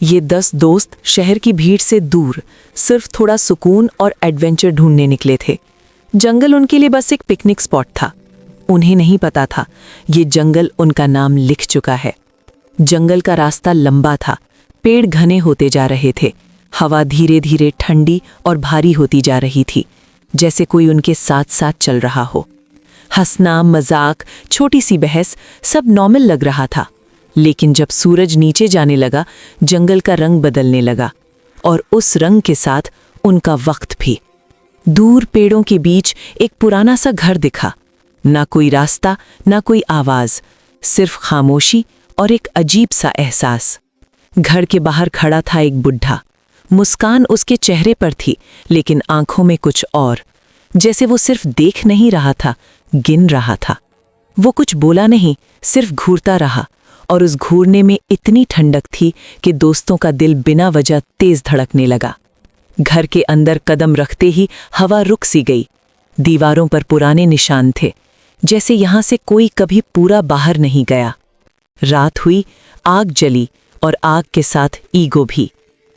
ये 10 दोस्त शहर की भीड़ से दूर सिर्फ थोड़ा सुकून और एडवेंचर ढूंढने निकले थे। जंगल उनके लिए बस एक पिकनिक स्पॉट था। उन्हें नहीं पता था ये जंगल उनका नाम लिख चुका है। जंगल का रास्ता लंबा था, पेड़ घने होते जा रहे थे, हवा धीरे धीरे ठंडी और भारी होती जा रही थी, जैसे कोई उनके साथ साथ चल रहा हो। हंसना, मजाक, छोटी सी बहस सब नॉर्मल लग रहा था। लेकिन जब सूरज नीचे जाने लगा, जंगल का रंग बदलने लगा, और उस रंग के साथ उनका वक्त भी। दूर पेड़ों के बीच एक पुराना सा घर दिखा। ना कोई रास्ता, ना कोई आवाज, सिर्फ खामोशी और एक अजीब सा एहसास। घर के बाहर खड़ा था एक बुढ़ा। मुस्कान उसके चेहरे पर थी, लेकिन आंखों में कुछ और, जैसे वो सिर्फ देख नहीं रहा था, गिन रहा था। वो कुछ बोला नहीं, सिर्फ घूरता रहा, और उस घूरने में इतनी ठंडक थी कि दोस्तों का दिल बिना वजह तेज धड़कने लगा। घर के अंदर कदम रखते ही हवा रुक सी गई। दीवारों पर पुराने निशान थे, जैसे यहां से कोई कभी पूरा बाहर नहीं गया। रात हुई, आग जली, और आग के साथ ईगो भी।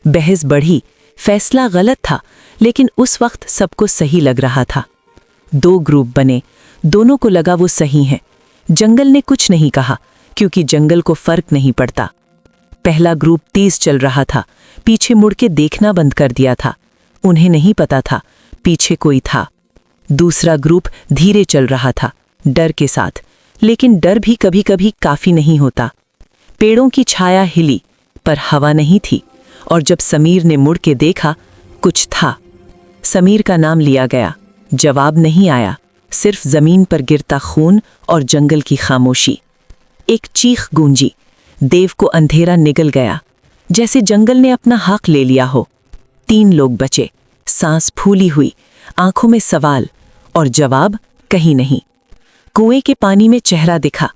बहस बढ़ी। फैसला गलत था, लेकिन उस वक्त सबको सही लग रहा था। 2 ग्रुप बने, दोनों को लगा वो सही है। जंगल ने कुछ नहीं कहा, क्योंकि जंगल को फर्क नहीं पड़ता। पहला ग्रुप तेज चल रहा था, पीछे मुड़ के देखना बंद कर दिया था। उन्हें नहीं पता था पीछे कोई था। दूसरा ग्रुप धीरे चल रहा था, डर के साथ, लेकिन डर भी कभी कभी काफी नहीं होता। पेड़ों की छाया हिली, पर हवा नहीं थी, और जब समीर ने मुड़ के देखा, कुछ था। समीर का नाम लिया गया, जवाब नहीं आया, सिर्फ जमीन पर गिरता खून और जंगल की खामोशी। एक चीख गूंजी, देव को अंधेरा निगल गया, जैसे जंगल ने अपना हक ले लिया हो। 3 लोग बचे, सांस फूली हुई, आंखों में सवाल और जवाब कहीं नहीं। कुएं के पानी में चेहरा दिखा,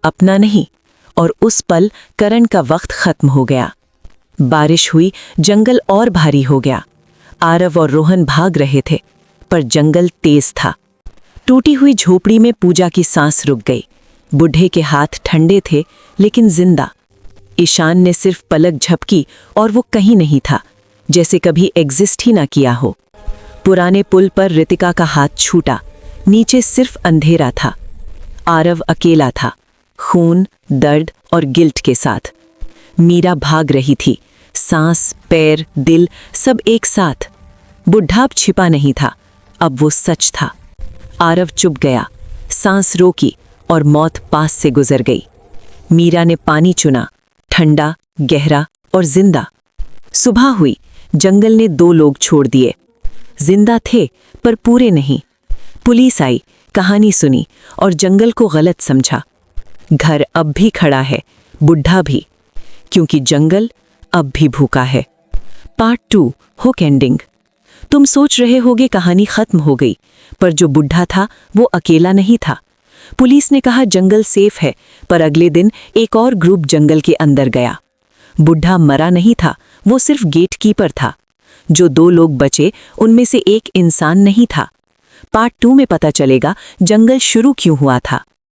अपना नहीं, और उस पल करण का वक्त खत्म हो गया। बारिश हुई, जंगल और भारी हो गया। आरव और रोहन भाग रहे थे, पर जंगल तेज था। टूटी हुई झोपड़ी में पूजा की सांस रुक गई। बुढ़े के हाथ ठंडे थे, लेकिन जिंदा। ईशान ने सिर्फ पलक झपकी, और वो कहीं नहीं था, जैसे कभी एग्जिस्ट ही ना किया हो। पुराने पुल पर रितिका का हाथ छूटा, नीचे सिर्फ अंधेरा था। आरव अकेला था, खून, दर्द और गिल्ट के साथ। मीरा भाग रही थी, सांस, पैर, दिल सब एक साथ। बुढ़ा अब छिपा नहीं था, अब वो सच था। आरव चुप गया, सांस रोकी, और मौत पास से गुजर गई। मीरा ने पानी चुना, ठंडा, गहरा और जिंदा। सुबह हुई, जंगल ने 2 लोग छोड़ दिए। जिंदा थे, पर पूरे नहीं। पुलिस आई, कहानी सुनी, और जंगल को गलत समझा। घर अब भी खड़ा है, बुढ़ा भी, क्योंकि जंगल अब भी भूखा है। Part 2, hook ending. तुम सोच रहे होगे कहानी खत्म हो गई, पर जो बुढ़ा था वो अकेला नहीं था। पुलिस ने कहा जंगल सेफ है, पर अगले दिन एक और ग्रुप जंगल के अंदर गया। बुढ़ा मरा नहीं था, वो सिर्फ गेट कीपर था। जो 2 लोग बचे, उनमें से एक इंसान नहीं था। पार्ट 2 में पता चलेगा जंगल शुरू क्यों हुआ था।